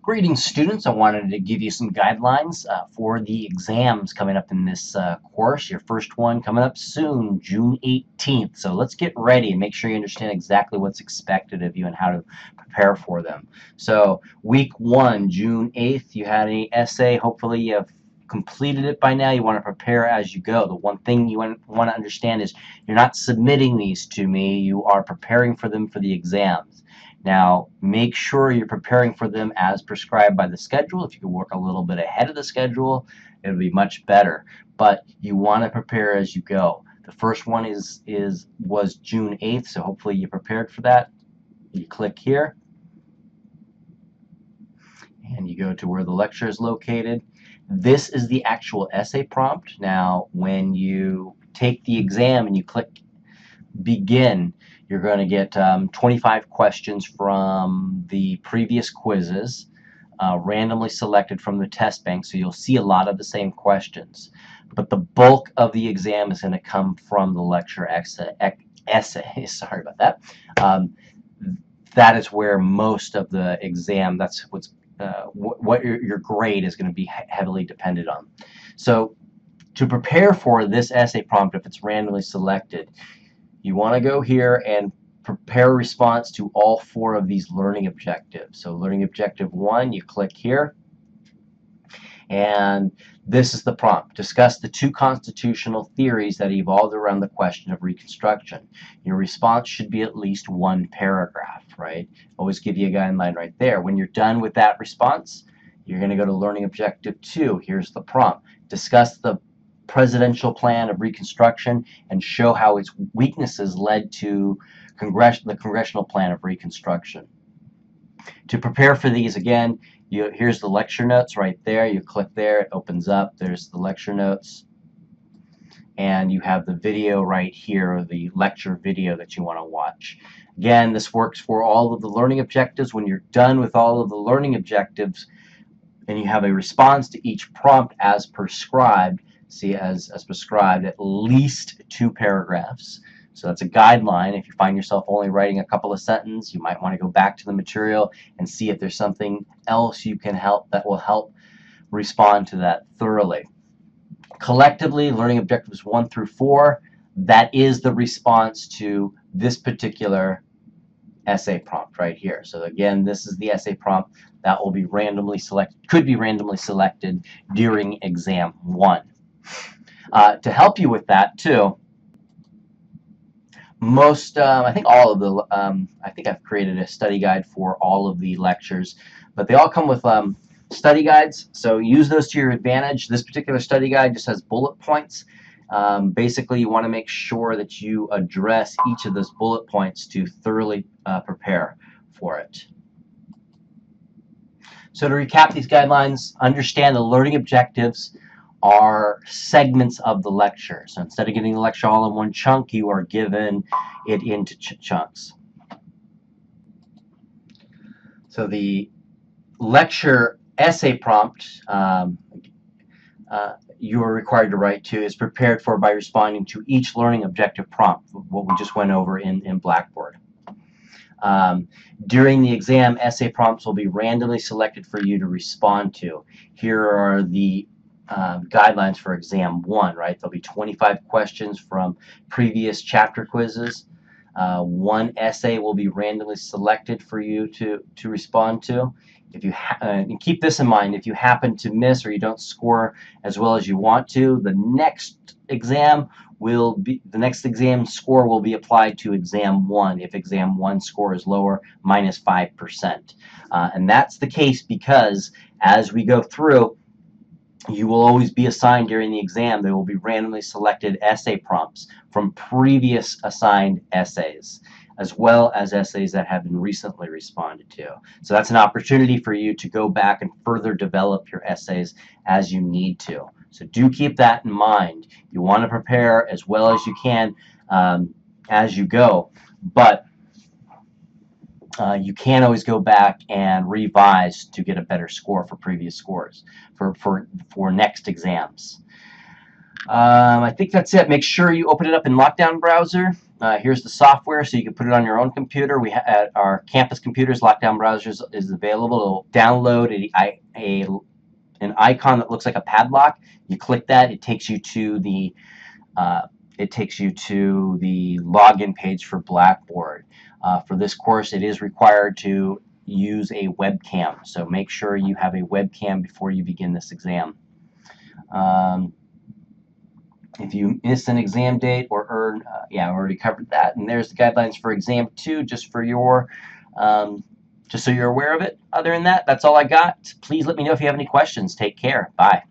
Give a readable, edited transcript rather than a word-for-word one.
Greetings, students. I wanted to give you some guidelines for the exams coming up in this course. Your first one coming up soon, June 18th. So let's get ready and make sure you understand exactly what's expected of you and how to prepare for them. So week 1, June 8th, you had an essay. Hopefully you have completed it by now. You want to prepare as you go. The one thing you want to understand is you're not submitting these to me. You are preparing for them for the exams. Now, make sure you're preparing for them as prescribed by the schedule. If you can work a little bit ahead of the schedule, it'll be much better. But you want to prepare as you go. The first one was June 8th, so hopefully you prepared for that. You click here, and you go to where the lecture is located. This is the actual essay prompt. Now, when you take the exam and you click Begin, you're going to get 25 questions from the previous quizzes, randomly selected from the test bank, so you'll see a lot of the same questions. But the bulk of the exam is going to come from the lecture essay. Sorry about that. That is where most of the exam, that's what your grade is going to be heavily dependent on. So to prepare for this essay prompt, if it's randomly selected, you want to go here and prepare a response to all 4 of these learning objectives. So learning objective 1, you click here, and this is the prompt. Discuss the 2 constitutional theories that evolved around the question of Reconstruction. Your response should be at least 1 paragraph, right? Always give you a guideline right there. When you're done with that response, you're going to go to learning objective 2. Here's the prompt. Discuss the presidential plan of Reconstruction and show how its weaknesses led to the congressional plan of Reconstruction. To prepare for these, again, here's the lecture notes right there. You click there, it opens up. There's the lecture notes. And you have the video right here, or the lecture video that you want to watch. Again, this works for all of the learning objectives. When you're done with all of the learning objectives and you have a response to each prompt as prescribed, as prescribed, at least 2 paragraphs. So that's a guideline. If you find yourself only writing a couple of sentences, you might want to go back to the material and see if there's something else you can help that will help respond to that thoroughly. Collectively, learning objectives 1 through 4, that is the response to this particular essay prompt right here. So again, this is the essay prompt that will be randomly selected, could be randomly selected during exam 1. To help you with that too, I think all of the, I think I've created a study guide for all of the lectures, but they all come with study guides, so use those to your advantage. This particular study guide just has bullet points. Basically, you want to make sure that you address each of those bullet points to thoroughly prepare for it. So to recap these guidelines, understand the learning objectives are segments of the lecture. So instead of getting the lecture all in one chunk, you are given it into chunks. So the lecture essay prompt you are required to write to is prepared for by responding to each learning objective prompt, what we just went over in Blackboard. During the exam, essay prompts will be randomly selected for you to respond to. Here are the guidelines for exam 1, right? There'll be 25 questions from previous chapter quizzes. 1 essay will be randomly selected for you to respond to. If you and keep this in mind, if you happen to miss or you don't score as well as you want to, the next exam score will be applied to exam 1 if exam 1 score is lower, minus 5%. And that's the case because as we go through, you will always be assigned during the exam. There will be randomly selected essay prompts from previous assigned essays, as well as essays that have been recently responded to. So that's an opportunity for you to go back and further develop your essays as you need to. So do keep that in mind. You want to prepare as well as you can as you go, but you can always go back and revise to get a better score for previous scores for next exams. I think that's it. Make sure you open it up in Lockdown Browser. Here's the software, so you can put it on your own computer. We at our campus computers, Lockdown Browser is available. It'll download an icon that looks like a padlock. You click that, it takes you to the login page for Blackboard. For this course, it is required to use a webcam, so make sure you have a webcam before you begin this exam. If you miss an exam date or earn, I already covered that. And there's the guidelines for exam 2, just for your, just so you're aware of it. Other than that, that's all I got. Please let me know if you have any questions. Take care. Bye.